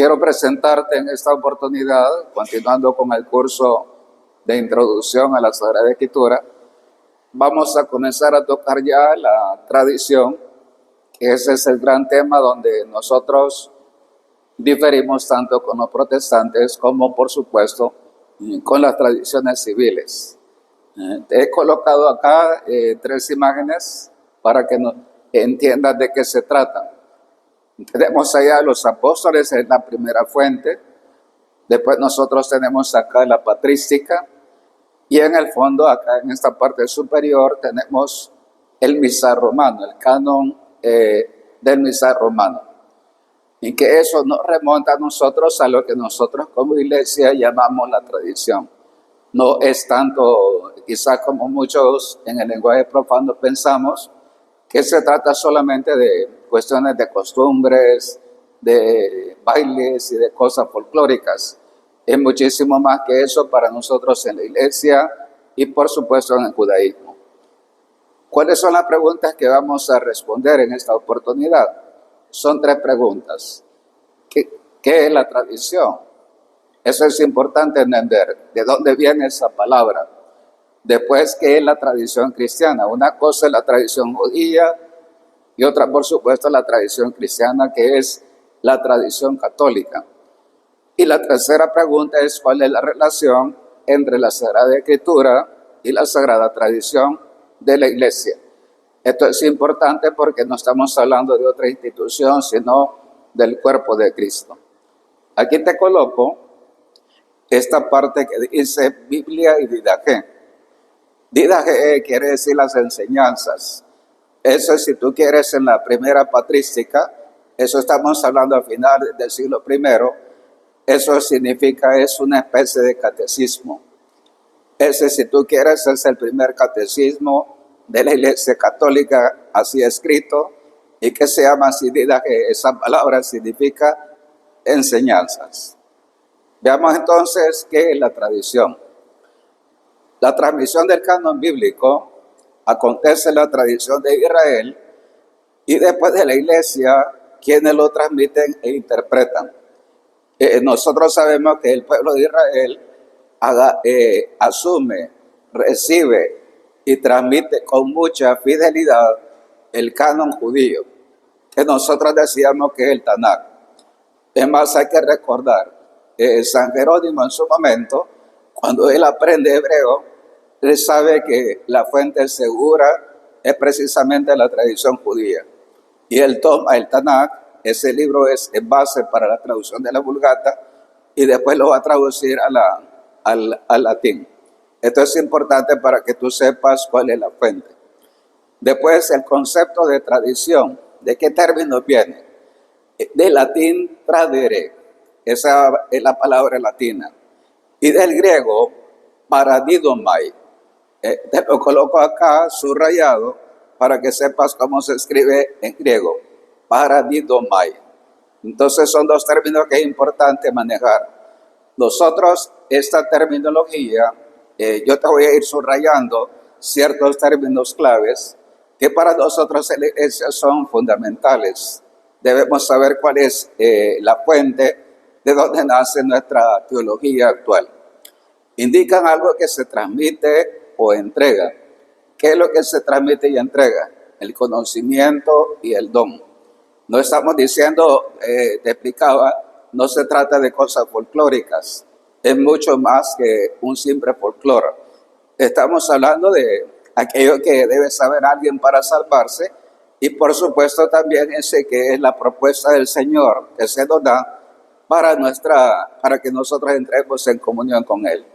Quiero presentarte en esta oportunidad, continuando con el curso de introducción a la Sagrada Escritura. Vamos a comenzar a tocar ya la tradición, que ese es el gran tema donde nosotros diferimos tanto con los protestantes como, por supuesto, con las tradiciones civiles. He colocado acá 3 imágenes para que entiendas de qué se trata. Tenemos allá a los apóstoles, es la primera fuente. Después nosotros tenemos acá la patrística. Y en el fondo, acá en esta parte superior, tenemos el misal romano, el canon del misal romano. Y que eso nos remonta a nosotros a lo que nosotros como iglesia llamamos la tradición. No es tanto, quizás como muchos en el lenguaje profano pensamos, que se trata solamente de cuestiones de costumbres, de bailes y de cosas folclóricas. Es muchísimo más que eso para nosotros en la iglesia y por supuesto en el judaísmo. ¿Cuáles son las preguntas que vamos a responder en esta oportunidad? Son 3 preguntas. ¿Qué es la tradición? Eso es importante entender. ¿De dónde viene esa palabra? Después, ¿qué es la tradición cristiana? Una cosa es la tradición judía y otra, por supuesto, la tradición cristiana, que es la tradición católica. Y la tercera pregunta es ¿cuál es la relación entre la Sagrada Escritura y la Sagrada Tradición de la Iglesia? Esto es importante porque no estamos hablando de otra institución, sino del cuerpo de Cristo. Aquí te coloco esta parte que dice Biblia y Didaqué. Didaqué quiere decir las enseñanzas. Eso si tú quieres en la primera patrística, eso estamos hablando a finales del siglo I. Eso significa, es una especie de catecismo. Ese, si tú quieres, es el primer catecismo de la Iglesia Católica, así escrito, y que se llama así Didaqué. Esa palabra significa enseñanzas. Veamos entonces qué es la tradición. La transmisión del canon bíblico acontece en la tradición de Israel y después de la Iglesia, quienes lo transmiten e interpretan. Nosotros sabemos que el pueblo de Israel asume, recibe y transmite con mucha fidelidad el canon judío, que nosotros decíamos que es el Tanakh. Es más, hay que recordar, San Jerónimo en su momento, cuando él aprende hebreo, él sabe que la fuente segura es precisamente la tradición judía. Y él toma el Tanakh, ese libro es base para la traducción de la Vulgata, y después lo va a traducir al latín. Esto es importante para que tú sepas cuál es la fuente. Después, el concepto de tradición. ¿De qué término viene? Del latín tradere, esa es la palabra latina. Y del griego, paradidomai. Te lo coloco acá subrayado para que sepas cómo se escribe en griego. Paradidomai. Entonces son 2 términos que es importante manejar. Nosotros, esta terminología, yo te voy a ir subrayando ciertos términos claves que para nosotros en la iglesia son fundamentales. Debemos saber cuál es la fuente de donde nace nuestra teología actual. Indican algo que se transmite o entrega. ¿Qué es lo que se transmite y entrega? El conocimiento y el don. No estamos diciendo, te explicaba, no se trata de cosas folclóricas. Es mucho más que un simple folclore. Estamos hablando de aquello que debe saber alguien para salvarse y por supuesto también ese que es la propuesta del Señor que se nos da para que nosotros entremos en comunión con Él,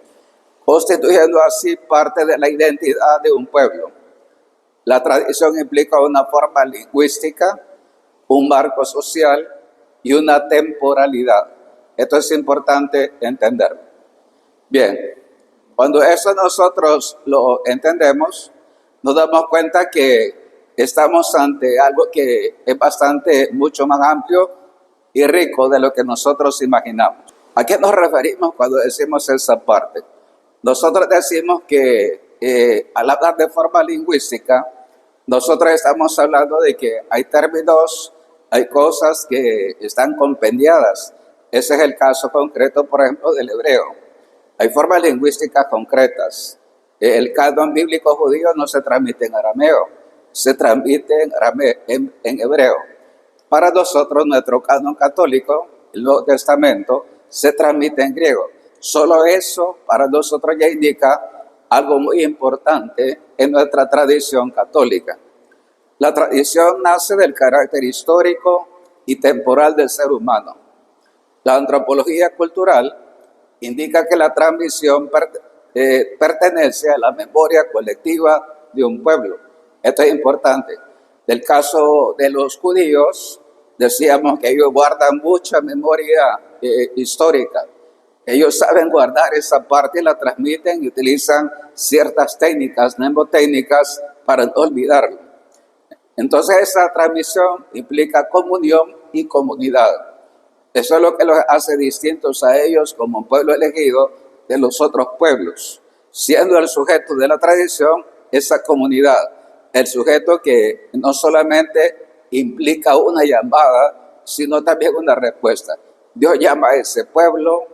constituyendo así parte de la identidad de un pueblo. La tradición implica una forma lingüística, un marco social y una temporalidad. Esto es importante entender. Bien, cuando eso nosotros lo entendemos, nos damos cuenta que estamos ante algo que es bastante, mucho más amplio y rico de lo que nosotros imaginamos. ¿A qué nos referimos cuando decimos esa parte? Nosotros decimos que al hablar de forma lingüística, nosotros estamos hablando de que hay términos, hay cosas que están compendiadas Ese es el caso concreto, por ejemplo, del hebreo. Hay formas lingüísticas concretas. El canon bíblico judío no se transmite en arameo, se transmite en hebreo. Para nosotros, nuestro canon católico, el Nuevo Testamento, se transmite en griego. Solo eso para nosotros ya indica algo muy importante en nuestra tradición católica. La tradición nace del carácter histórico y temporal del ser humano. La antropología cultural indica que la transmisión pertenece a la memoria colectiva de un pueblo. Esto es importante. Del caso de los judíos, decíamos que ellos guardan mucha memoria histórica. Ellos saben guardar esa parte y la transmiten y utilizan ciertas técnicas, mnemotécnicas, para no olvidarlo. Entonces esa transmisión implica comunión y comunidad. Eso es lo que los hace distintos a ellos como un pueblo elegido de los otros pueblos, siendo el sujeto de la tradición esa comunidad, el sujeto que no solamente implica una llamada, sino también una respuesta. Dios llama a ese pueblo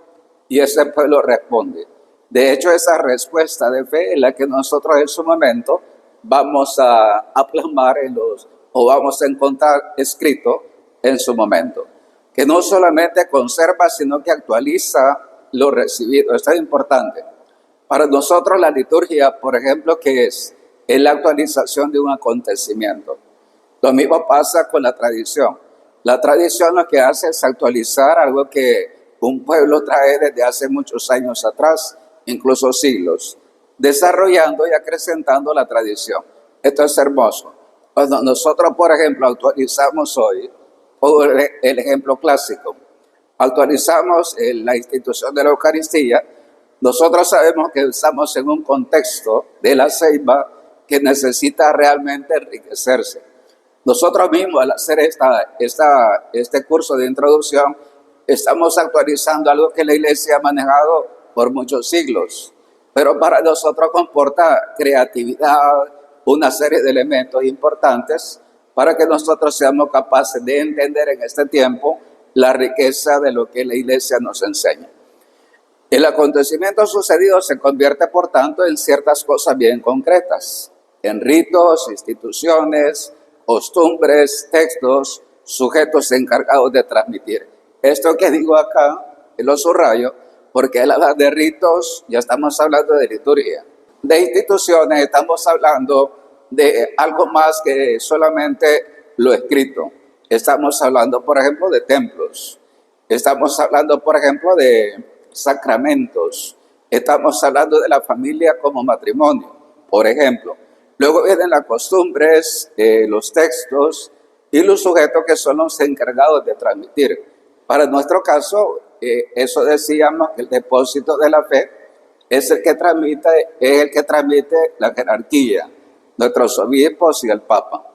y ese pueblo responde. De hecho, esa respuesta de fe es la que nosotros en su momento vamos a plasmar o vamos a encontrar escrito en su momento, que no solamente conserva, sino que actualiza lo recibido. Esto es importante. Para nosotros la liturgia, por ejemplo, ¿qué es? Es la actualización de un acontecimiento. Lo mismo pasa con la tradición. La tradición lo que hace es actualizar algo que un pueblo trae desde hace muchos años atrás, incluso siglos, desarrollando y acrecentando la tradición. Esto es hermoso. Cuando nosotros, por ejemplo, actualizamos hoy, por el ejemplo clásico, actualizamos la institución de la Eucaristía, nosotros sabemos que estamos en un contexto de la ceiba que necesita realmente enriquecerse. Nosotros mismos, al hacer este curso de introducción, estamos actualizando algo que la Iglesia ha manejado por muchos siglos, pero para nosotros comporta creatividad, una serie de elementos importantes para que nosotros seamos capaces de entender en este tiempo la riqueza de lo que la Iglesia nos enseña. El acontecimiento sucedido se convierte, por tanto, en ciertas cosas bien concretas, en ritos, instituciones, costumbres, textos, sujetos encargados de transmitir. Esto que digo acá, lo subrayo, porque al hablar de ritos, ya estamos hablando de liturgia. De instituciones, estamos hablando de algo más que solamente lo escrito. Estamos hablando, por ejemplo, de templos. Estamos hablando, por ejemplo, de sacramentos. Estamos hablando de la familia como matrimonio, por ejemplo. Luego vienen las costumbres, los textos y los sujetos que son los encargados de transmitir. Para nuestro caso, eso decíamos que el depósito de la fe es el que transmite la jerarquía, nuestros obispos y el Papa.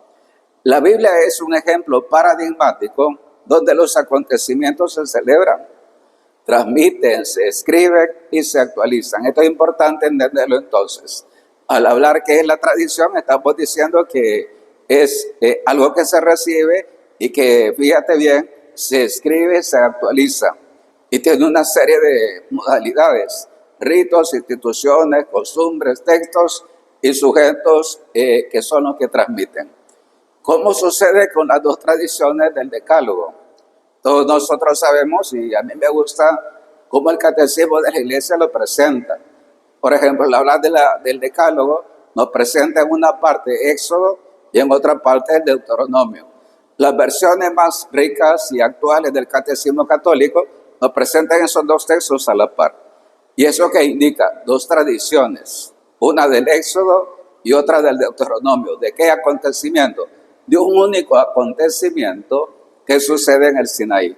La Biblia es un ejemplo paradigmático donde los acontecimientos se celebran, transmiten, se escriben y se actualizan. Esto es importante entenderlo entonces. Al hablar que es la tradición, estamos diciendo que es algo que se recibe y que, fíjate bien, se escribe, se actualiza y tiene una serie de modalidades, ritos, instituciones, costumbres, textos y sujetos que son los que transmiten. ¿Cómo sucede con las dos tradiciones del Decálogo? Todos nosotros sabemos, y a mí me gusta cómo el Catecismo de la Iglesia lo presenta. Por ejemplo, al hablar del Decálogo, nos presenta en una parte Éxodo y en otra parte el Deuteronomio. Las versiones más ricas y actuales del Catecismo Católico nos presentan esos dos textos a la par. Y eso que indica dos tradiciones, una del Éxodo y otra del Deuteronomio. ¿De qué acontecimiento? De un único acontecimiento que sucede en el Sinaí.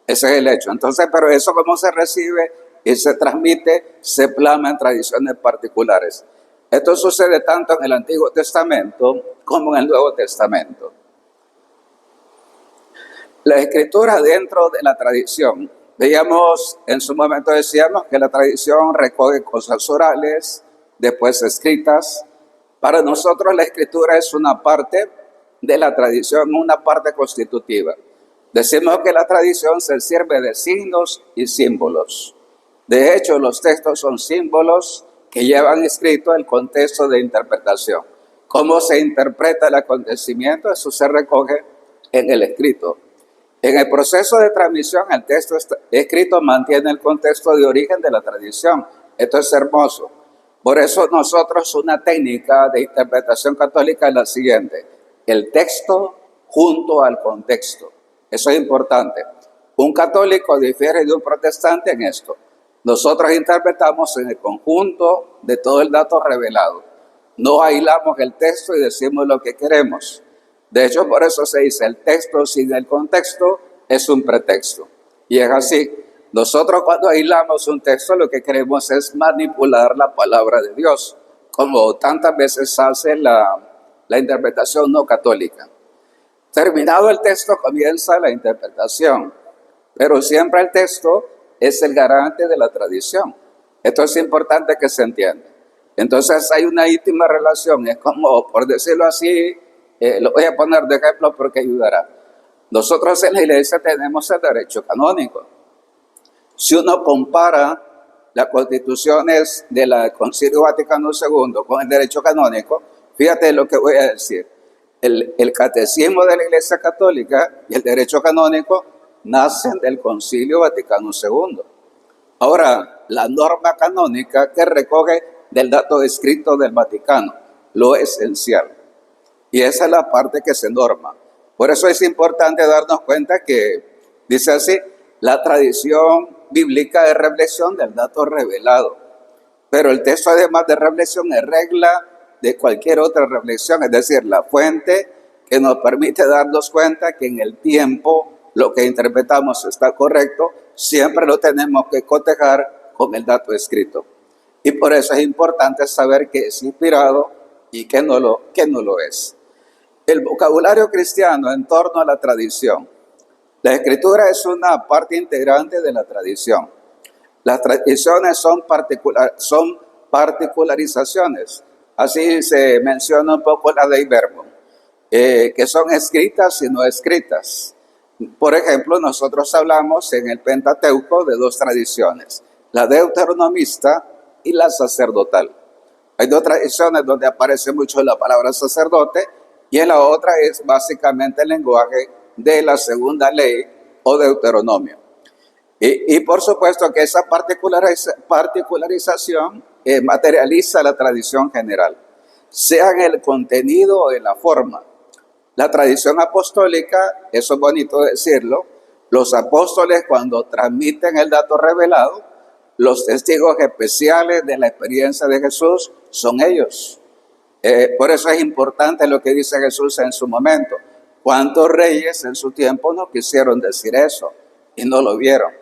Ese es el hecho. Entonces, pero eso cómo se recibe y se transmite, se plasma en tradiciones particulares. Esto sucede tanto en el Antiguo Testamento como en el Nuevo Testamento. La escritura dentro de la tradición. Veíamos, en su momento decíamos que la tradición recoge cosas orales, después escritas. Para nosotros la escritura es una parte de la tradición, una parte constitutiva. Decimos que la tradición se sirve de signos y símbolos. De hecho, los textos son símbolos que llevan escrito el contexto de interpretación. Cómo se interpreta el acontecimiento, eso se recoge en el escrito. En el proceso de transmisión, el texto escrito mantiene el contexto de origen de la tradición. Esto es hermoso. Por eso nosotros una técnica de interpretación católica es la siguiente: el texto junto al contexto. Eso es importante. Un católico difiere de un protestante en esto. Nosotros interpretamos en el conjunto de todo el dato revelado. No aislamos el texto y decimos lo que queremos. De hecho, por eso se dice, el texto sin el contexto es un pretexto. Y es así. Nosotros cuando aislamos un texto lo que queremos es manipular la palabra de Dios, como tantas veces hace la interpretación no católica. Terminado el texto comienza la interpretación, pero siempre el texto es el garante de la tradición. Esto es importante que se entienda. Entonces hay una íntima relación, es como, por decirlo así, lo voy a poner de ejemplo porque ayudará. Nosotros en la iglesia tenemos el derecho canónico. Si uno compara las constituciones del Concilio Vaticano II con el derecho canónico, fíjate lo que voy a decir. El catecismo de la Iglesia Católica y el derecho canónico nacen del Concilio Vaticano II. Ahora, la norma canónica que recoge del dato escrito del Vaticano, lo esencial. Y esa es la parte que se norma. Por eso es importante darnos cuenta que, dice así, la tradición bíblica es reflexión del dato revelado. Pero el texto, además de reflexión, es regla de cualquier otra reflexión, es decir, la fuente que nos permite darnos cuenta que en el tiempo lo que interpretamos está correcto, siempre lo tenemos que cotejar con el dato escrito. Y por eso es importante saber que es inspirado y que no lo es. El vocabulario cristiano en torno a la tradición. La escritura es una parte integrante de la tradición. Las tradiciones son particularizaciones. Así se menciona un poco la Dei Verbum, que son escritas y no escritas. Por ejemplo, nosotros hablamos en el Pentateuco de dos tradiciones, la deuteronomista y la sacerdotal. Hay dos tradiciones donde aparece mucho la palabra sacerdote y en la otra es básicamente el lenguaje de la segunda ley o Deuteronomio. Y por supuesto que esa particularización materializa la tradición general, sea en el contenido o en la forma. La tradición apostólica, eso es bonito decirlo, los apóstoles cuando transmiten el dato revelado, los testigos especiales de la experiencia de Jesús son ellos. Por eso es importante lo que dice Jesús en su momento. ¿Cuántos reyes en su tiempo no quisieron decir eso y no lo vieron?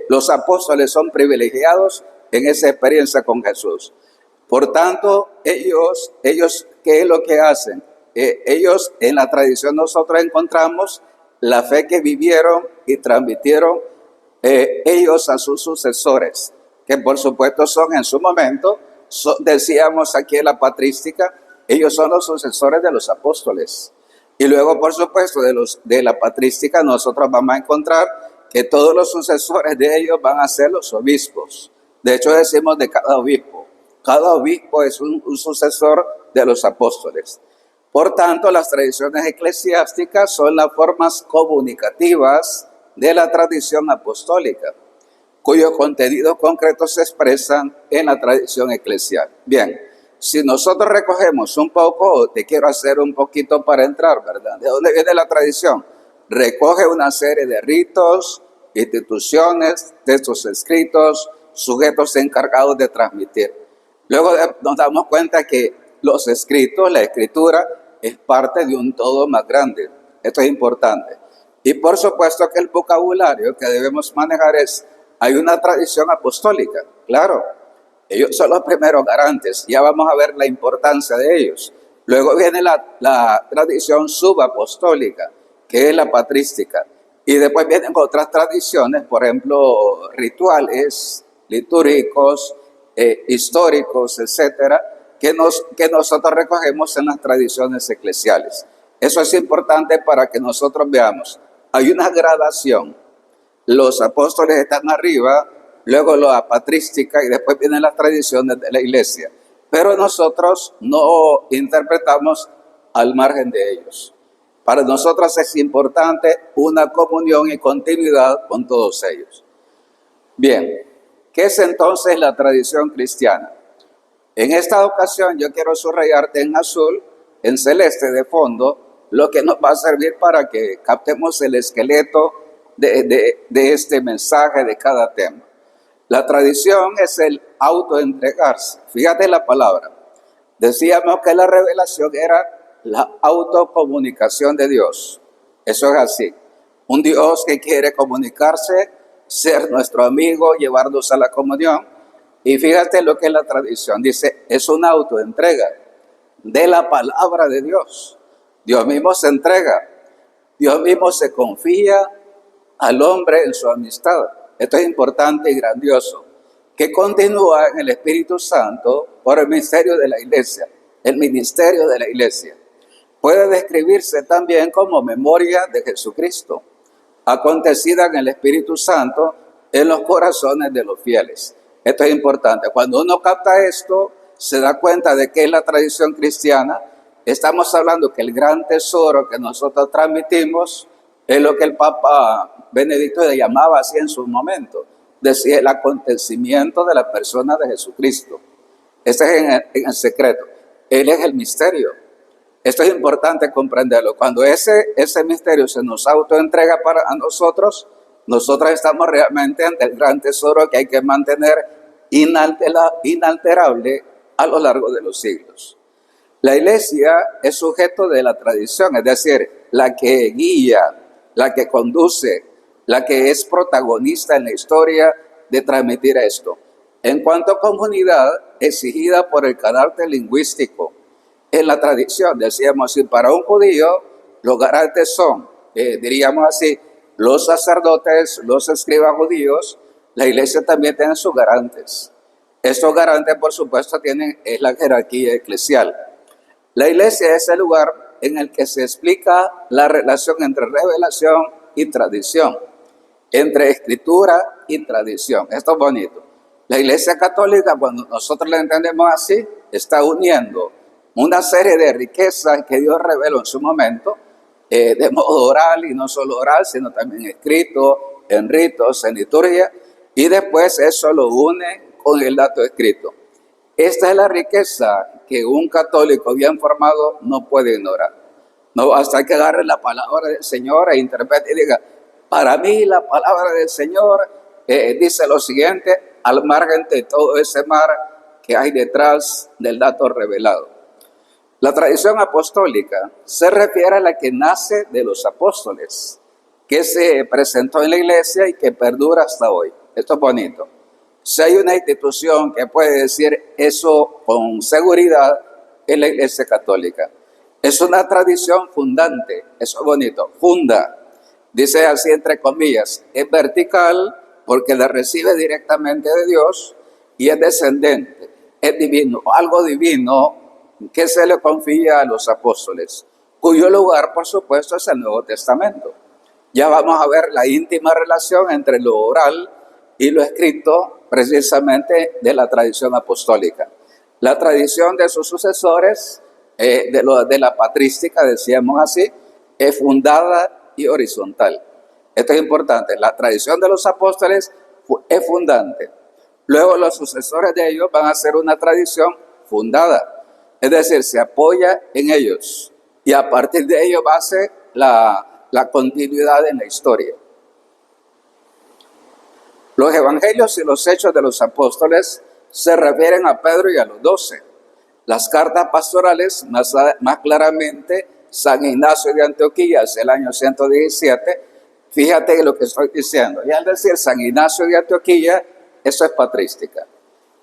Los apóstoles son privilegiados en esa experiencia con Jesús. Por tanto, ellos ¿qué es lo que hacen? Ellos en la tradición nosotros encontramos la fe que vivieron y transmitieron ellos a sus sucesores, que por supuesto son en su momento, decíamos aquí en la patrística, ellos son los sucesores de los apóstoles. Y luego, por supuesto, de la patrística nosotros vamos a encontrar que todos los sucesores de ellos van a ser los obispos. De hecho, decimos de cada obispo. Cada obispo es un sucesor de los apóstoles. Por tanto, las tradiciones eclesiásticas son las formas comunicativas de la tradición apostólica, cuyos contenidos concretos se expresan en la tradición eclesial. Bien, si nosotros recogemos un poco, te quiero hacer un poquito para entrar, ¿verdad? ¿De dónde viene la tradición? Recoge una serie de ritos, instituciones, textos escritos, sujetos encargados de transmitir. Luego nos damos cuenta que los escritos, la escritura, es parte de un todo más grande. Esto es importante. Y por supuesto que el vocabulario que debemos manejar hay una tradición apostólica, claro. Ellos son los primeros garantes, ya vamos a ver la importancia de ellos. Luego viene la tradición subapostólica, que es la patrística. Y después vienen otras tradiciones, por ejemplo, rituales, litúrgicos, históricos, etcétera, que nosotros recogemos en las tradiciones eclesiales. Eso es importante para que nosotros veamos. hay una gradación. Los apóstoles están arriba, luego la patrística y después vienen las tradiciones de la iglesia. Pero nosotros no interpretamos al margen de ellos. Para nosotros es importante una comunión y continuidad con todos ellos. Bien, ¿qué es entonces la tradición cristiana? En esta ocasión yo quiero subrayarte en azul, en celeste de fondo, lo que nos va a servir para que captemos el esqueleto de este mensaje, de cada tema. La tradición es el autoentregarse. Fíjate la palabra. Decíamos que la revelación era la autocomunicación de Dios. Eso es así. Un Dios que quiere comunicarse, ser nuestro amigo, llevarnos a la comunión. Y fíjate lo que es la tradición. Dice, es una autoentrega de la palabra de Dios. Dios mismo se entrega. Dios mismo se confía al hombre en su amistad. Esto es importante y grandioso, que continúa en el Espíritu Santo por el misterio de la iglesia. El ministerio de la iglesia puede describirse también como memoria de Jesucristo, acontecida en el Espíritu Santo en los corazones de los fieles. Esto es importante. Cuando uno capta esto, se da cuenta de que es la tradición cristiana. Estamos hablando que el gran tesoro que nosotros transmitimos es lo que el Papa Benedicto le llamaba así en su momento. Decía el acontecimiento de la persona de Jesucristo. Este es en el secreto. Él es el misterio. Esto es importante comprenderlo. Cuando ese misterio se nos autoentrega a nosotros estamos realmente ante el gran tesoro que hay que mantener inalterable a lo largo de los siglos. La iglesia es sujeto de la tradición, es decir, la que guía, la que conduce, la que es protagonista en la historia de transmitir esto. En cuanto a comunidad, exigida por el carácter lingüístico, en la tradición, decíamos así, para un judío, los garantes son, diríamos así, los sacerdotes, los escribas judíos. La iglesia también tiene sus garantes. Estos garantes, por supuesto, es la jerarquía eclesial. La iglesia es el lugar en el que se explica la relación entre revelación y tradición, entre escritura y tradición. Esto es bonito. La iglesia católica, cuando nosotros la entendemos así, está uniendo una serie de riquezas que Dios reveló en su momento, de modo oral, y no solo oral, sino también escrito, en ritos, en liturgia, y después eso lo une con el dato escrito. Esta es la riqueza que un católico bien formado no puede ignorar. No basta que agarre la palabra del Señor e interprete y diga, para mí la palabra del Señor dice lo siguiente, al margen de todo ese mar que hay detrás del dato revelado. La tradición apostólica se refiere a la que nace de los apóstoles, que se presentó en la iglesia y que perdura hasta hoy. Esto es bonito. Si hay una institución que puede decir eso con seguridad, es la iglesia católica. Es una tradición fundante, eso es bonito, funda. Dice así entre comillas, es vertical porque la recibe directamente de Dios y es descendente, es divino, algo divino que se le confía a los apóstoles, cuyo lugar, por supuesto, es el Nuevo Testamento. Ya vamos a ver la íntima relación entre lo oral y lo escrito, precisamente de la tradición apostólica. La tradición de sus sucesores, de la patrística, decíamos así, es fundada y horizontal. Esto es importante. La tradición de los apóstoles es fundante. Luego los sucesores de ellos van a ser una tradición fundada. Es decir, se apoya en ellos y a partir de ello va a ser la continuidad en la historia. Los evangelios y los hechos de los apóstoles se refieren a Pedro y a los 12. Las cartas pastorales, más claramente, San Ignacio de Antioquía, es el año 117. Fíjate lo que estoy diciendo. Y al decir San Ignacio de Antioquía, eso es patrística.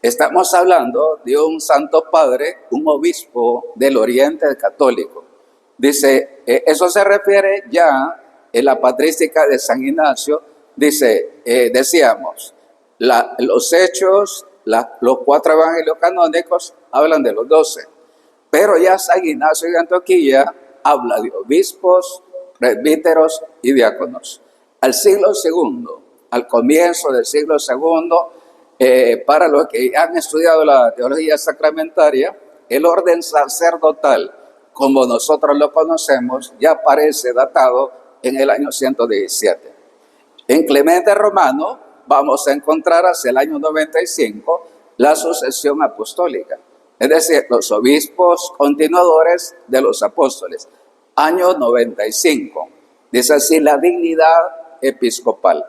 Estamos hablando de un santo padre, un obispo del Oriente católico. Dice, eso se refiere ya en la patrística de San Ignacio. Dice, decíamos, los hechos, los 4 evangelios canónicos hablan de los 12. Pero ya San Ignacio de Antioquía habla de obispos, presbíteros y diáconos. Al siglo segundo, al comienzo del siglo segundo, para los que han estudiado la teología sacramentaria, el orden sacerdotal, como nosotros lo conocemos, ya aparece datado en el año 117. En Clemente Romano vamos a encontrar hacia el año 95 la sucesión apostólica, es decir, los obispos continuadores de los apóstoles. Año 95, dice así la dignidad episcopal.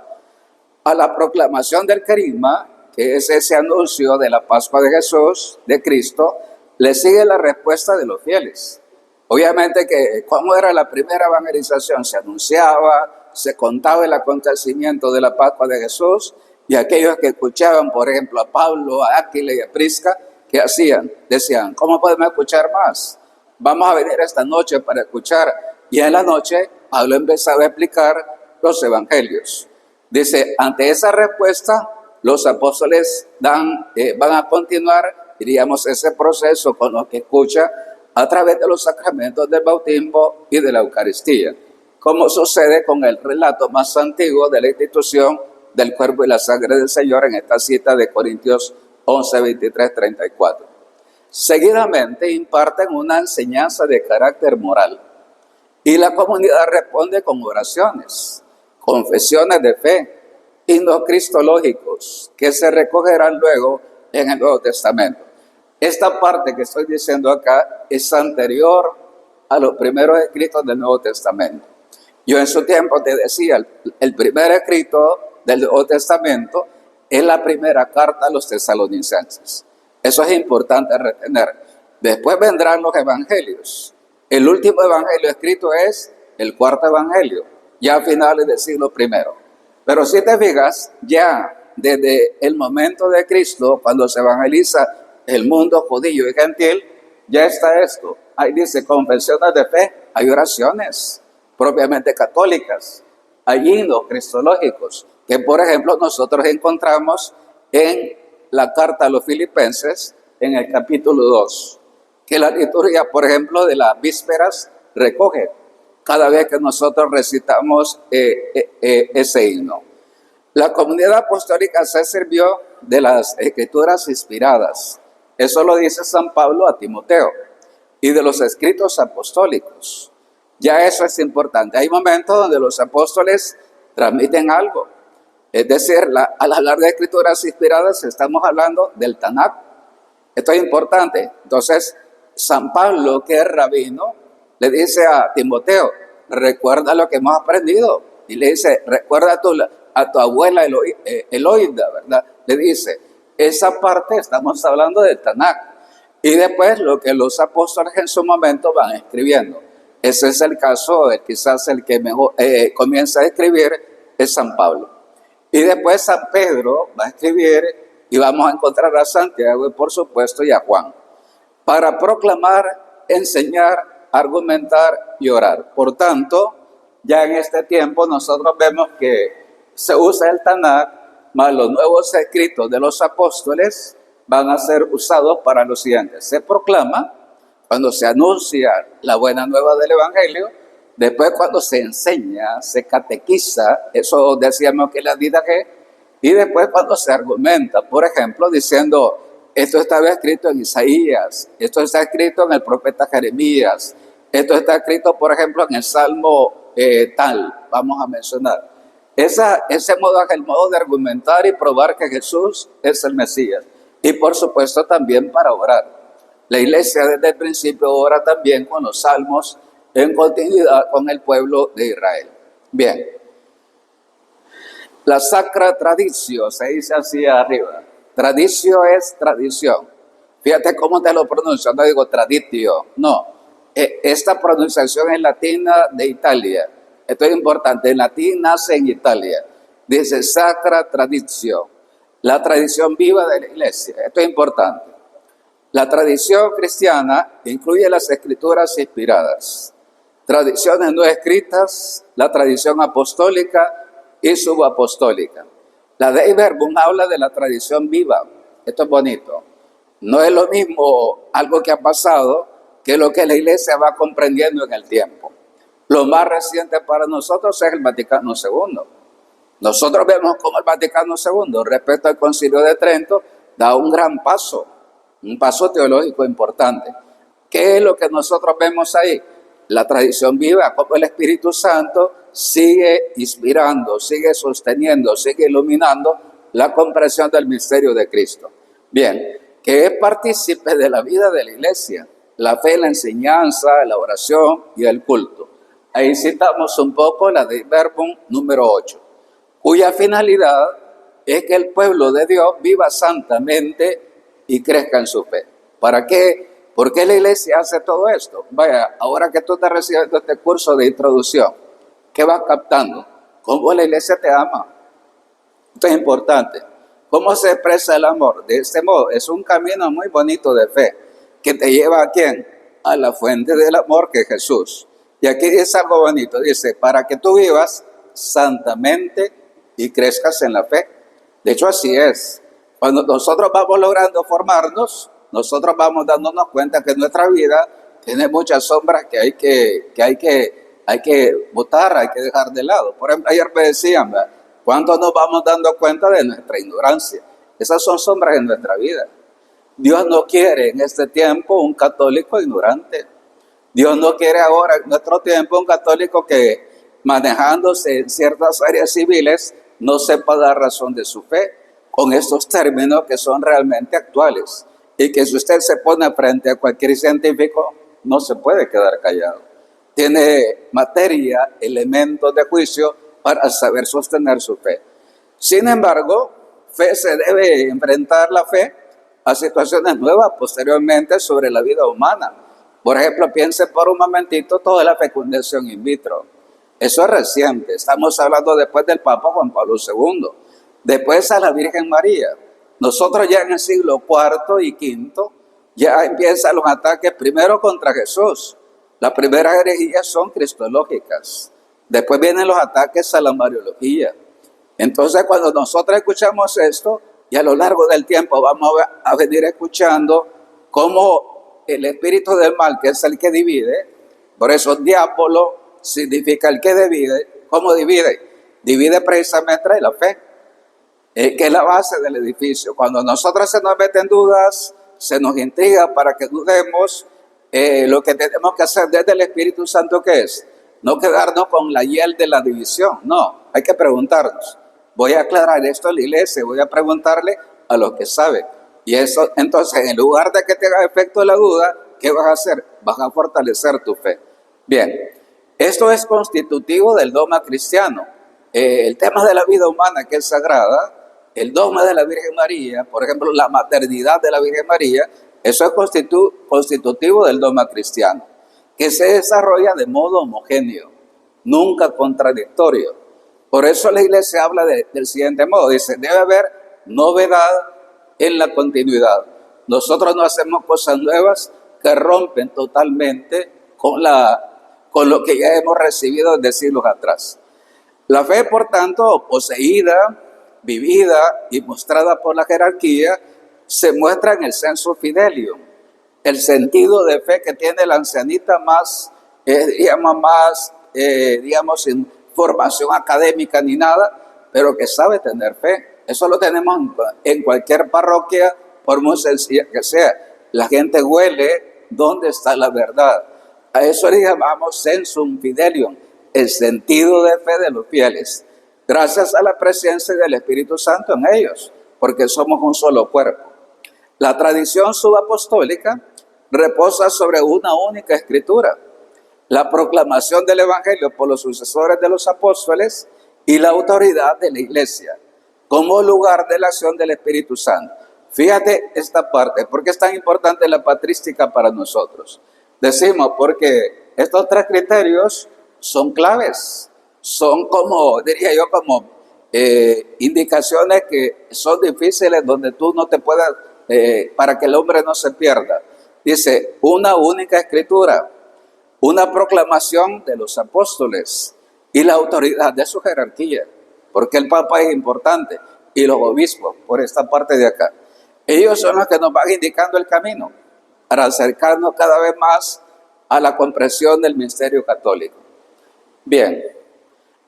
A la proclamación del carisma, que es ese anuncio de la Pascua de Jesús, de Cristo, le sigue la respuesta de los fieles. Obviamente que, ¿cómo era la primera evangelización? Se anunciaba, se contaba el acontecimiento de la Pascua de Jesús, y aquellos que escuchaban, por ejemplo, a Pablo, a Áquila y a Prisca, ¿qué hacían? Decían, ¿cómo podemos escuchar más? Vamos a venir esta noche para escuchar. Y en la noche, Pablo empezaba a explicar los evangelios. Dice, ante esa respuesta, los apóstoles van a continuar, diríamos, ese proceso con lo que escucha a través de los sacramentos del bautismo y de la Eucaristía, como sucede con el relato más antiguo de la institución del cuerpo y la sangre del Señor en esta cita de Corintios 11, 23, 34. Seguidamente imparten una enseñanza de carácter moral y la comunidad responde con oraciones, confesiones de fe, himnos cristológicos que se recogerán luego en el Nuevo Testamento. Esta parte que estoy diciendo acá es anterior a los primeros escritos del Nuevo Testamento. Yo en su tiempo te decía, el primer escrito del Nuevo Testamento es la primera carta a los tesalonicenses. Eso es importante retener. Después vendrán los evangelios. El último evangelio escrito es el cuarto evangelio, ya a finales del siglo I. Pero si te fijas, ya desde el momento de Cristo, cuando se evangeliza el mundo judío y gentil, ya está esto. Ahí dice confesiones de fe, hay oraciones propiamente católicas, hay himnos cristológicos, que por ejemplo nosotros encontramos en la carta a los Filipenses, en el capítulo 2, que la liturgia, por ejemplo, de las vísperas recoge cada vez que nosotros recitamos ese himno. La comunidad apostólica se sirvió de las escrituras inspiradas. Eso lo dice San Pablo a Timoteo. Y de los escritos apostólicos. Ya eso es importante. Hay momentos donde los apóstoles transmiten algo. Es decir, al hablar de escrituras inspiradas estamos hablando del Tanakh. Esto es importante. Entonces, San Pablo, que es rabino, le dice a Timoteo, recuerda lo que hemos aprendido. Y le dice, recuerda a tu abuela Eloída, ¿verdad? Le dice, esa parte estamos hablando del Tanakh. Y después lo que los apóstoles en su momento van escribiendo. Ese es el caso, quizás el que mejor comienza a escribir es San Pablo. Y después San Pedro va a escribir y vamos a encontrar a Santiago y por supuesto y a Juan. Para proclamar, enseñar, argumentar y orar. Por tanto, ya en este tiempo nosotros vemos que se usa el Tanakh, más los nuevos escritos de los apóstoles van a ser usados para lo siguiente. Se proclama cuando se anuncia la buena nueva del Evangelio, después cuando se enseña, se catequiza, eso decíamos que es la didaje, y después cuando se argumenta, por ejemplo, diciendo, esto estaba escrito en Isaías, esto está escrito en el profeta Jeremías, esto está escrito, por ejemplo, en el Salmo tal, vamos a mencionar. Ese modo es el modo de argumentar y probar que Jesús es el Mesías. Y por supuesto también para orar. La iglesia desde el principio ora también con los salmos en continuidad con el pueblo de Israel. Bien. La sacra traditio se dice así arriba. Traditio es tradición. Fíjate cómo te lo pronuncio, no digo traditio, no. Esta pronunciación es latina de Italia. Esto es importante, en latín nace en Italia. Dice sacra traditio, la tradición viva de la iglesia. Esto es importante. La tradición cristiana incluye las escrituras inspiradas, tradiciones no escritas, la tradición apostólica y subapostólica. La Dei Verbum habla de la tradición viva. Esto es bonito. No es lo mismo algo que ha pasado que lo que la iglesia va comprendiendo en el tiempo. Lo más reciente para nosotros es el Vaticano II. Nosotros vemos como el Vaticano II, respecto al Concilio de Trento, da un gran paso, un paso teológico importante. ¿Qué es lo que nosotros vemos ahí? La tradición viva, como el Espíritu Santo sigue inspirando, sigue sosteniendo, sigue iluminando la comprensión del misterio de Cristo. Bien, que es partícipe de la vida de la iglesia, la fe, la enseñanza, la oración y el culto. Ahí citamos un poco la de Verbum número 8, cuya finalidad es que el pueblo de Dios viva santamente y crezca en su fe. ¿Para qué? ¿Por qué la iglesia hace todo esto? Vaya, ahora que tú estás recibiendo este curso de introducción, ¿qué vas captando? ¿Cómo la iglesia te ama? Esto es importante. ¿Cómo se expresa el amor? De este modo, es un camino muy bonito de fe, que te lleva ¿a quién? A la fuente del amor, que es Jesús. Y aquí dice algo bonito, dice, para que tú vivas santamente y crezcas en la fe. De hecho, así es. Cuando nosotros vamos logrando formarnos, nosotros vamos dándonos cuenta que nuestra vida tiene muchas sombras que hay que botar, hay que dejar de lado. Por ejemplo, ayer me decían, ¿cuánto nos vamos dando cuenta de nuestra ignorancia? Esas son sombras en nuestra vida. Dios no quiere en este tiempo un católico ignorante. Dios no quiere ahora en nuestro tiempo un católico que, manejándose en ciertas áreas civiles, no sepa dar razón de su fe con estos términos que son realmente actuales. Y que si usted se pone frente a cualquier científico, no se puede quedar callado. Tiene materia, elementos de juicio para saber sostener su fe. Sin embargo, fe se debe enfrentar la fe a situaciones nuevas posteriormente sobre la vida humana. Por ejemplo, piense por un momentito toda la fecundación in vitro. Eso es reciente. Estamos hablando después del Papa Juan Pablo II. Después a la Virgen María. Nosotros ya en el siglo IV y V ya empiezan los ataques primero contra Jesús. Las primeras herejías son cristológicas. Después vienen los ataques a la mariología. Entonces, cuando nosotros escuchamos esto, y a lo largo del tiempo vamos a venir escuchando cómo el espíritu del mal, que es el que divide, por eso diablo significa el que divide. ¿Cómo divide? Divide precisamente la fe, que es la base del edificio. Cuando nosotros se nos meten dudas, se nos intriga para que dudemos, lo que tenemos que hacer desde el Espíritu Santo, ¿qué es? No quedarnos con la hiel de la división, no, hay que preguntarnos. Voy a aclarar esto en la iglesia, voy a preguntarle a los que saben. Y eso, entonces, en lugar de que te haga efecto la duda, ¿qué vas a hacer? Vas a fortalecer tu fe. Bien, esto es constitutivo del dogma cristiano. El tema de la vida humana, que es sagrada, el dogma de la Virgen María, por ejemplo, la maternidad de la Virgen María, eso es constitutivo del dogma cristiano, que se desarrolla de modo homogéneo, nunca contradictorio. Por eso la iglesia habla del siguiente modo, dice, debe haber novedad en la continuidad. Nosotros no hacemos cosas nuevas que rompen totalmente con lo que ya hemos recibido desde siglos atrás. La fe, por tanto, poseída, vivida y mostrada por la jerarquía, se muestra en el sensu fidelium, el sentido de fe que tiene la ancianita más, sin formación académica ni nada, pero que sabe tener fe. Eso lo tenemos en cualquier parroquia, por muy sencilla que sea. La gente huele dónde está la verdad. A eso le llamamos sensum fidelium, el sentido de fe de los fieles, gracias a la presencia del Espíritu Santo en ellos, porque somos un solo cuerpo. La tradición subapostólica reposa sobre una única escritura, la proclamación del Evangelio por los sucesores de los apóstoles y la autoridad de la Iglesia como lugar de la acción del Espíritu Santo. Fíjate esta parte, ¿por qué es tan importante la patrística para nosotros? Decimos porque estos tres criterios son claves, son como, diría yo, como indicaciones que son difíciles donde tú no te puedas, para que el hombre no se pierda. Dice, una única escritura, una proclamación de los apóstoles y la autoridad de su jerarquía, porque el Papa es importante y los obispos por esta parte de acá. Ellos son los que nos van indicando el camino para acercarnos cada vez más a la comprensión del misterio católico. Bien,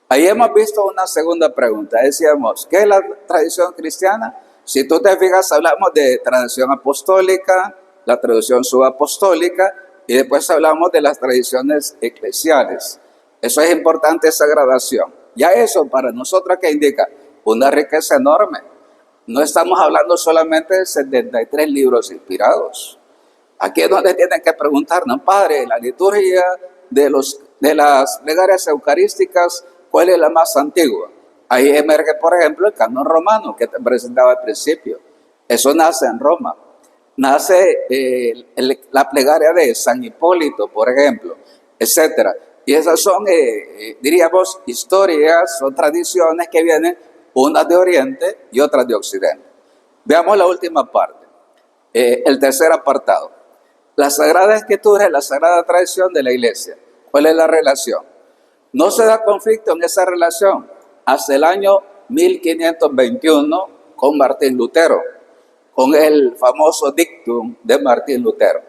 ahí hemos visto una segunda pregunta. Decíamos, ¿qué es la tradición cristiana? Si tú te fijas, hablamos de tradición apostólica, la tradición subapostólica, y después hablamos de las tradiciones eclesiales. Eso es importante, esa gradación. Ya eso para nosotros, ¿qué indica? Una riqueza enorme. No estamos hablando solamente de 73 libros inspirados. Aquí es donde tienen que preguntarnos, Padre, la liturgia de las plegarias eucarísticas, ¿cuál es la más antigua? Ahí emerge, por ejemplo, el canon romano que te presentaba al principio. Eso nace en Roma. Nace la plegaria de San Hipólito, por ejemplo, etcétera. Y esas son, diríamos, historias o tradiciones que vienen unas de Oriente y otras de Occidente. Veamos la última parte, el tercer apartado. La Sagrada Escritura y la Sagrada Tradición de la Iglesia. ¿Cuál es la relación? No se da conflicto en esa relación hasta el año 1521 con Martín Lutero, con el famoso dictum de Martín Lutero.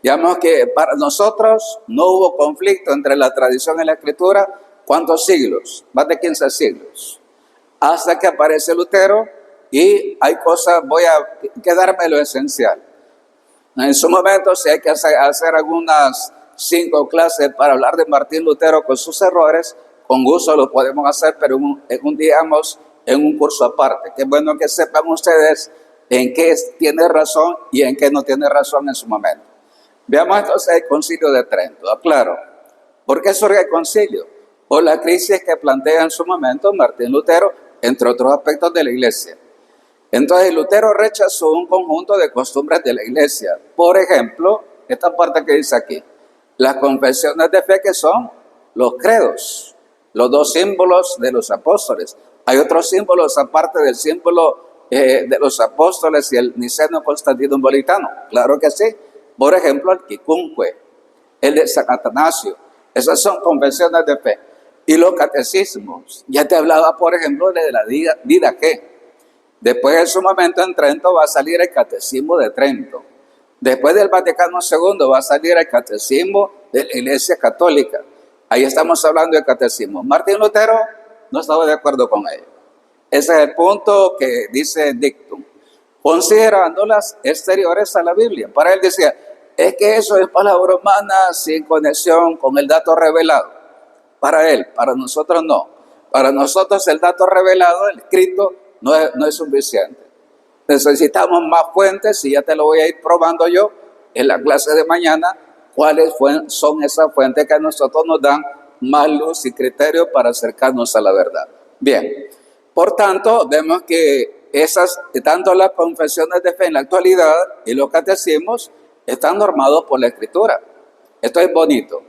Digamos que para nosotros no hubo conflicto entre la tradición y la escritura. ¿Cuántos siglos? Más de 15 siglos. Hasta que aparece Lutero y hay cosas, voy a quedarme lo esencial. En su momento, si hay que hacer algunas 5 clases para hablar de Martín Lutero con sus errores, con gusto lo podemos hacer, pero digamos, en un curso aparte. Qué bueno que sepan ustedes en qué tiene razón y en qué no tiene razón en su momento. Veamos entonces el Concilio de Trento. Aclaro, ¿por qué surge el concilio? Por la crisis que plantea en su momento Martín Lutero, entre otros aspectos de la Iglesia. Entonces Lutero rechazó un conjunto de costumbres de la Iglesia. Por ejemplo, esta parte que dice aquí, las confesiones de fe, que son los credos, los 2 símbolos de los apóstoles. Hay otros símbolos aparte del símbolo de los apóstoles y el niceno constantinopolitano. Claro que sí. Por ejemplo, el quicunque, el de San Atanasio. Esas son confesiones de fe. Y los catecismos. Ya te hablaba, por ejemplo, de la Didaqué. Después, en su momento, en Trento va a salir el Catecismo de Trento. Después del Vaticano II va a salir el Catecismo de la Iglesia Católica. Ahí estamos hablando del catecismo. Martín Lutero no estaba de acuerdo con ello. Ese es el punto que dice el dictum. Considerando las exteriores a la Biblia. Para él decía, es que eso es palabra humana sin conexión con el dato revelado. Para él, para nosotros no. Para nosotros el dato revelado, el escrito, no es suficiente. Necesitamos más fuentes y ya te lo voy a ir probando yo en la clase de mañana, cuáles son esas fuentes que a nosotros nos dan más luz y criterio para acercarnos a la verdad. Bien, por tanto, vemos que tanto las confesiones de fe en la actualidad y los catecismos están normados por la Escritura. Esto es bonito.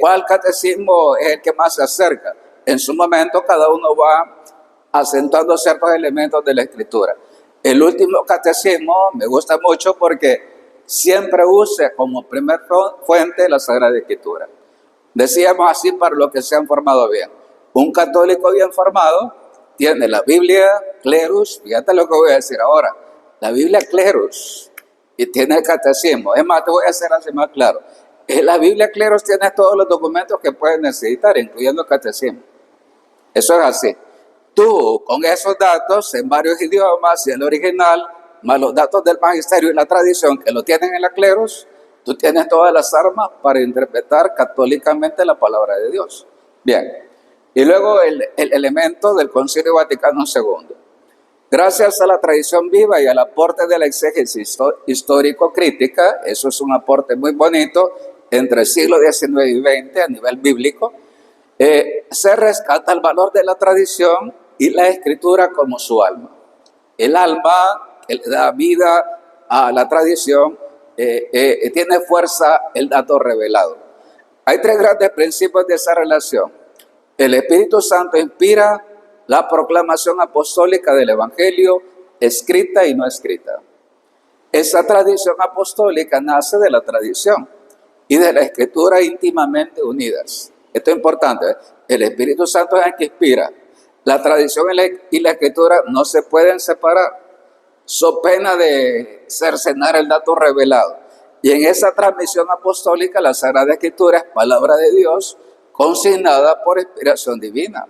¿Cuál catecismo es el que más se acerca? En su momento cada uno va acentuando ciertos elementos de la Escritura. El último catecismo me gusta mucho porque siempre usa como primer fuente la Sagrada Escritura. Decíamos así para los que se han formado bien. Un católico bien formado tiene la Biblia Clerus, fíjate lo que voy a decir ahora, la Biblia Clerus, y tiene el catecismo. Es más, te voy a hacer así más claro. En la Biblia Clerus tiene todos los documentos que puedes necesitar, incluyendo el catecismo. Eso es así. Tú, con esos datos en varios idiomas y el original, más los datos del magisterio y la tradición que lo tienen en la Clerus, tú tienes todas las armas para interpretar católicamente la palabra de Dios. Bien, y luego el elemento del Concilio Vaticano II. Gracias a la tradición viva y al aporte de la exégesis histórico-crítica, eso es un aporte muy bonito entre el siglo XIX y XX a nivel bíblico, se rescata el valor de la tradición y la escritura como su alma. El alma que le da vida a la tradición tiene fuerza el dato revelado. Hay 3 grandes principios de esa relación. El Espíritu Santo inspira la proclamación apostólica del Evangelio, escrita y no escrita. Esa tradición apostólica nace de la tradición y de la escritura íntimamente unidas. Esto es importante. El Espíritu Santo es el que inspira. La tradición y la escritura no se pueden separar, so pena de cercenar el dato revelado. Y en esa transmisión apostólica, la Sagrada Escritura es palabra de Dios consignada por inspiración divina.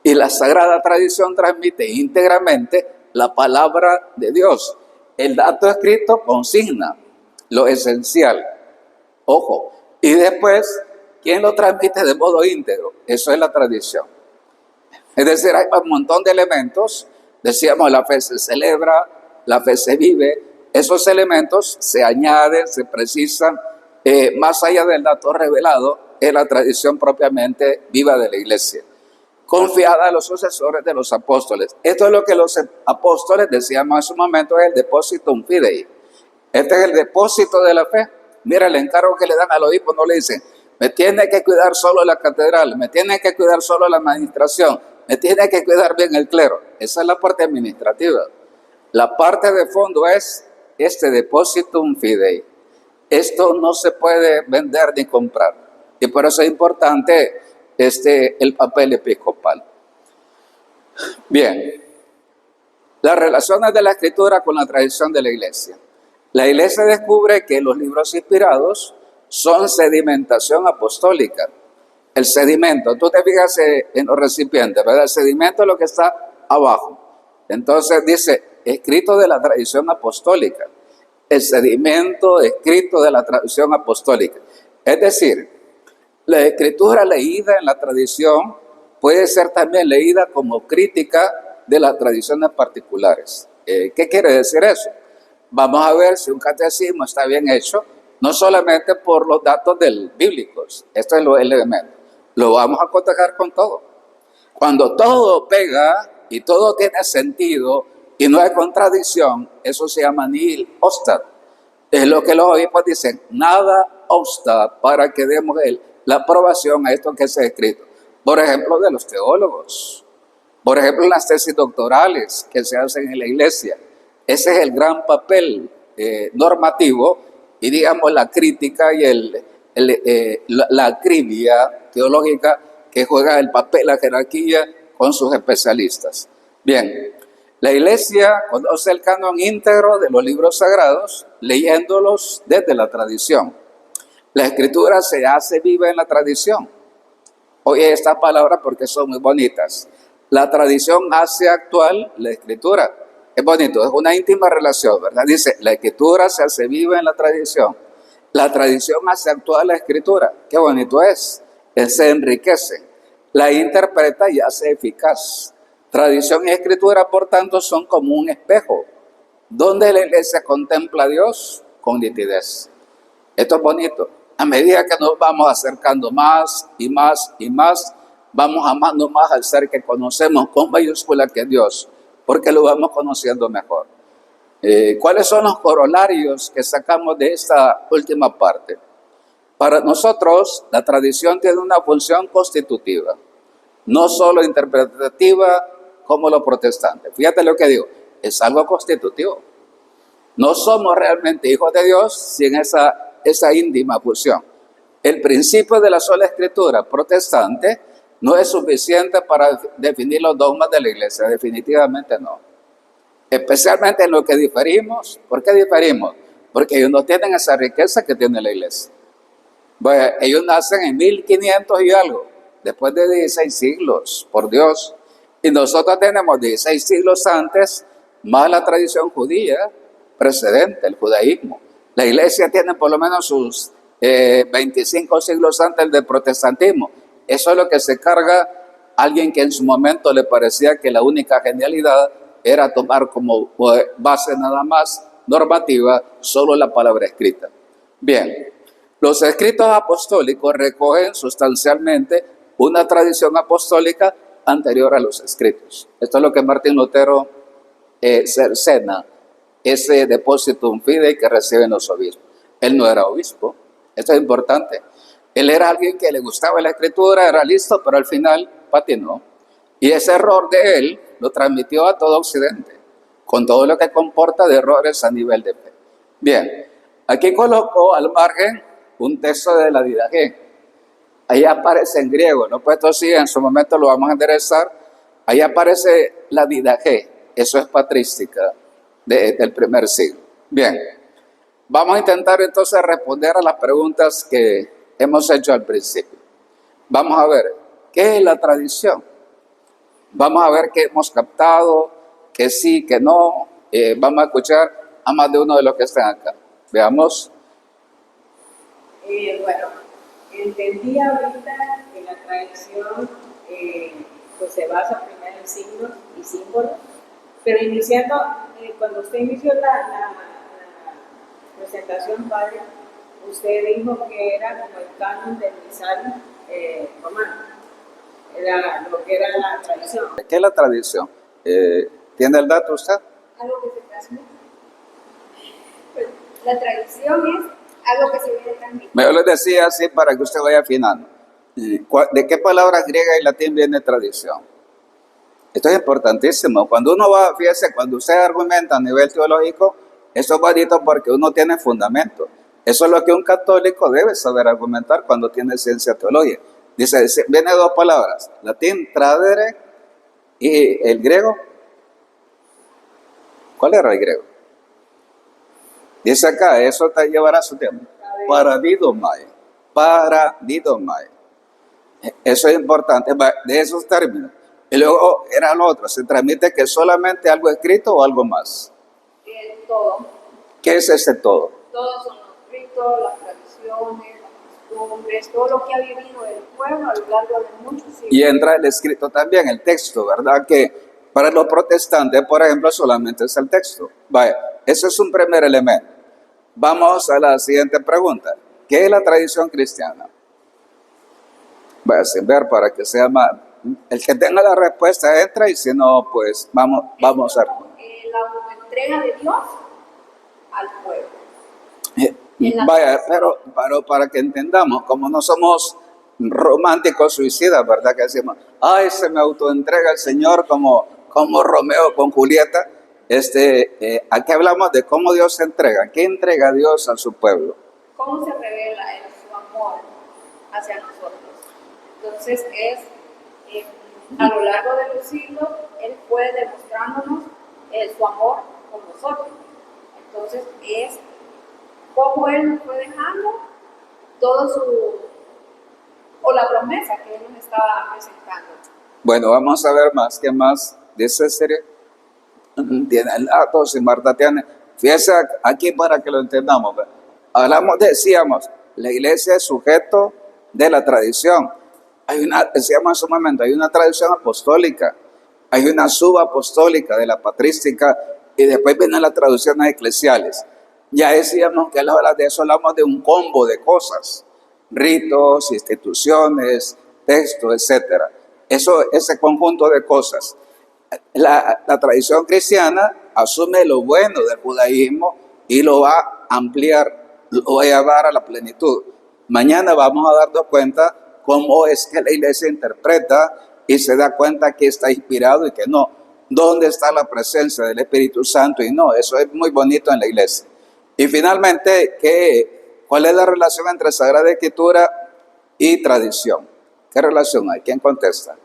Y la sagrada tradición transmite íntegramente la palabra de Dios. El dato escrito consigna lo esencial. Ojo. Y después, ¿quién lo transmite de modo íntegro? Eso es la tradición. Es decir, hay un montón de elementos. Decíamos, la fe se celebra, la fe se vive. Esos elementos se añaden, se precisan, más allá del dato revelado, es la tradición propiamente viva de la iglesia, confiada a los sucesores de los apóstoles. Esto es lo que los apóstoles decíamos en su momento, es el depositum fidei. Este es el depósito de la fe. Mira, el encargo que le dan al obispo, no le dicen, me tiene que cuidar solo la catedral, me tiene que cuidar solo la administración, me tiene que cuidar bien el clero. Esa es la parte administrativa. La parte de fondo es este depositum fidei. Esto no se puede vender ni comprar. Y por eso es importante el papel episcopal. Bien, las relaciones de la Escritura con la tradición de la Iglesia. La Iglesia descubre que los libros inspirados son sedimentación apostólica. El sedimento, tú te fijas en los recipientes, ¿verdad? El sedimento es lo que está abajo. Entonces dice, escrito de la tradición apostólica. El sedimento escrito de la tradición apostólica. Es decir, la escritura leída en la tradición puede ser también leída como crítica de las tradiciones particulares. ¿Qué quiere decir eso? Vamos a ver si un catecismo está bien hecho, no solamente por los datos bíblicos, esto es el elemento, lo vamos a cotejar con todo. Cuando todo pega y todo tiene sentido y no hay contradicción, eso se llama nihil obstat. Es lo que los obispos dicen, nada obsta para que demos la aprobación a esto que se ha escrito. Por ejemplo, de los teólogos, por ejemplo, las tesis doctorales que se hacen en la iglesia. Ese es el gran papel normativo y, digamos, la crítica y la acribia teológica que juega el papel, la jerarquía con sus especialistas. Bien, la iglesia conoce el canon íntegro de los libros sagrados, leyéndolos desde la tradición. La escritura se hace viva en la tradición. Oye estas palabras porque son muy bonitas. La tradición hace actual la escritura. Es bonito, es una íntima relación, ¿verdad? Dice, la escritura se hace viva en la tradición. La tradición hace actual la escritura. Qué bonito es. Él se enriquece. La interpreta y hace eficaz. Tradición y escritura, por tanto, son como un espejo, donde la iglesia contempla a Dios con nitidez. Esto es bonito. A medida que nos vamos acercando más y más y más, vamos amando más al ser que conocemos con mayúscula que es Dios, porque lo vamos conociendo mejor. ¿Cuáles son los corolarios que sacamos de esta última parte? Para nosotros, la tradición tiene una función constitutiva, no solo interpretativa como los protestantes. Fíjate lo que digo, es algo constitutivo. No somos realmente hijos de Dios sin esa íntima fusión. El principio de la sola escritura protestante no es suficiente para definir los dogmas de la iglesia, definitivamente no. Especialmente en lo que diferimos. ¿Por qué diferimos? Porque ellos no tienen esa riqueza que tiene la iglesia. Bueno, ellos nacen en 1500 y algo, después de 16 siglos, por Dios. Y nosotros tenemos 16 siglos antes, más la tradición judía precedente, el judaísmo. La iglesia tiene por lo menos sus 25 siglos antes del protestantismo. Eso es lo que se carga alguien que en su momento le parecía que la única genialidad era tomar como base nada más normativa solo la palabra escrita. Bien, los escritos apostólicos recogen sustancialmente una tradición apostólica anterior a los escritos. Esto es lo que Martín Lutero cercena, ese depositum fidei que reciben los obispos. Él no era obispo, esto es importante. Él era alguien que le gustaba la escritura, era listo, pero al final patinó. Y ese error de él lo transmitió a todo Occidente, con todo lo que comporta de errores a nivel de fe. Bien, aquí colocó al margen un texto de la Didache. Ahí aparece en griego, ¿no? Pues esto sí, en su momento lo vamos a enderezar. Ahí aparece la Didache, eso es patrística del primer siglo. Bien, vamos a intentar entonces responder a las preguntas que hemos hecho al principio. Vamos a ver, ¿qué es la tradición? Vamos a ver qué hemos captado, que sí, que no. Vamos a escuchar a más de uno de los que están acá. Veamos. Bueno, entendí ahorita que la tradición pues se basa primero en signos y símbolos, pero iniciando, cuando usted inició la presentación, padre, usted dijo que era como el canon del misal romano, era lo que era la tradición. ¿Qué es la tradición? ¿Tiene el dato usted? Algo que se transmite. Pues, la tradición es algo que se viene transmitiendo. Yo les decía así para que usted vaya afinando. ¿De qué palabra griega y latín viene tradición? Esto es importantísimo. Cuando uno va, fíjese, cuando usted argumenta a nivel teológico, eso es bonito porque uno tiene fundamento. Eso es lo que un católico debe saber argumentar cuando tiene ciencia teológica. Dice, viene dos palabras, latín tradere y el griego. ¿Cuál era el griego? Dice acá, eso te llevará su tiempo. Paradidomai. Paradidomai. Eso es importante, de esos términos. Y luego era lo otro, se transmite que solamente algo escrito o algo más. Todo. ¿Qué es ese todo? Todos son los ritos, las tradiciones, las costumbres, todo lo que ha vivido el pueblo a lo largo de muchos siglos. Y entra el escrito también, el texto, ¿verdad? Que para los protestantes, por ejemplo, solamente es el texto. Vaya, ese es un primer elemento. Vamos a la siguiente pregunta. ¿Qué es la tradición cristiana? Vaya, sin ver para que sea más. El que tenga la respuesta entra y si no, pues vamos a ver. La entrega de Dios al pueblo. Vaya, pero para que entendamos, como no somos románticos suicidas, ¿verdad? Que decimos, ay, se me autoentrega el Señor como Romeo con Julieta. Aquí hablamos de cómo Dios se entrega. ¿Qué entrega Dios a su pueblo? ¿Cómo se revela en su amor hacia nosotros? Entonces a lo largo de los siglos, Él fue demostrándonos su amor con nosotros. Entonces es como Él nos fue dejando la promesa que Él nos estaba presentando. Bueno, vamos a ver más. ¿Qué más dice serie? Tiene el dato, si Marta tiene. Fíjese aquí para que lo entendamos. Decíamos, la iglesia es sujeto de la tradición. Decíamos en su momento, hay una tradición apostólica, hay una subapostólica de la patrística y después vienen las traducciones eclesiales. Ya decíamos que a la hora de eso hablamos de un combo de cosas, ritos, instituciones, textos, etc. Ese conjunto de cosas. La tradición cristiana asume lo bueno del judaísmo y lo va a ampliar, lo va a llevar a la plenitud. Mañana vamos a darnos cuenta cómo es que la iglesia interpreta y se da cuenta que está inspirado y que no. ¿Dónde está la presencia del Espíritu Santo? Y no, eso es muy bonito en la iglesia. Y finalmente, ¿cuál es la relación entre Sagrada Escritura y tradición? ¿Qué relación hay? ¿Quién contesta?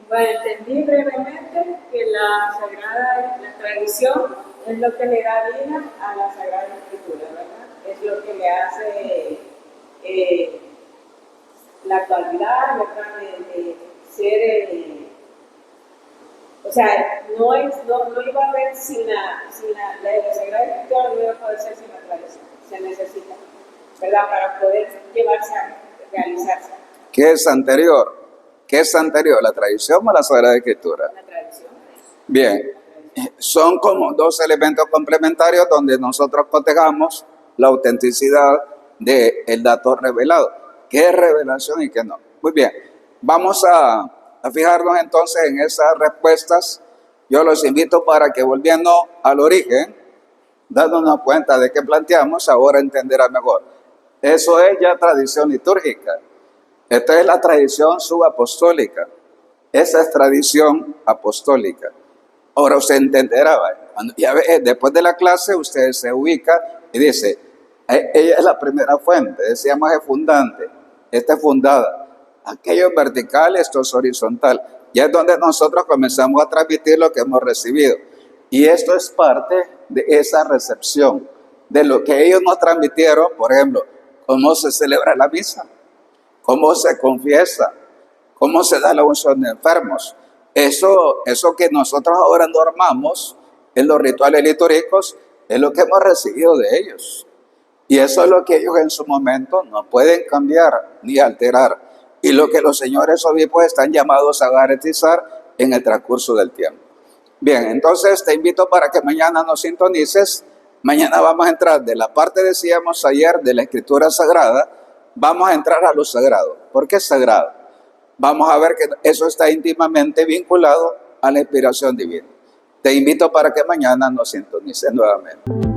Bueno, entendí brevemente que la tradición es lo que le da vida a la Sagrada Escritura, ¿verdad? Es lo que le hace la actualidad, ¿verdad? De ser, o sea, no iba a haber sin la Sagrada Escritura, no iba a poder ser sin la tradición, se necesita, ¿verdad? Para poder llevarse a realizarse. ¿Qué es anterior? ¿Qué es anterior, la tradición o la Sagrada Escritura? La tradición. Bien, son como dos elementos complementarios donde nosotros cotejamos la autenticidad del dato revelado. ¿Qué es revelación y qué no? Muy bien, vamos a fijarnos entonces en esas respuestas. Yo los invito para que volviendo al origen, dándonos cuenta de qué planteamos, ahora entenderá mejor. Eso es ya tradición litúrgica. Esta es la tradición subapostólica. Esa es tradición apostólica. Ahora usted entenderá, ya ve, después de la clase usted se ubica y dice, ella es la primera fuente, decíamos es fundante, esta es fundada. Aquello es vertical, esto es horizontal. Ya es donde nosotros comenzamos a transmitir lo que hemos recibido. Y esto es parte de esa recepción, de lo que ellos nos transmitieron, por ejemplo, cómo se celebra la misa. cómo se confiesa, cómo se da la unción de enfermos. Eso que nosotros ahora normamos en los rituales litúrgicos es lo que hemos recibido de ellos. Y eso es lo que ellos en su momento no pueden cambiar ni alterar. Y lo que los señores obispos están llamados a garantizar en el transcurso del tiempo. Bien, entonces te invito para que mañana nos sintonices. Mañana vamos a entrar de la parte, decíamos ayer, de la Escritura Sagrada, vamos a entrar a lo sagrado. ¿Por qué sagrado? Vamos a ver que eso está íntimamente vinculado a la inspiración divina. Te invito para que mañana nos sintonices nuevamente.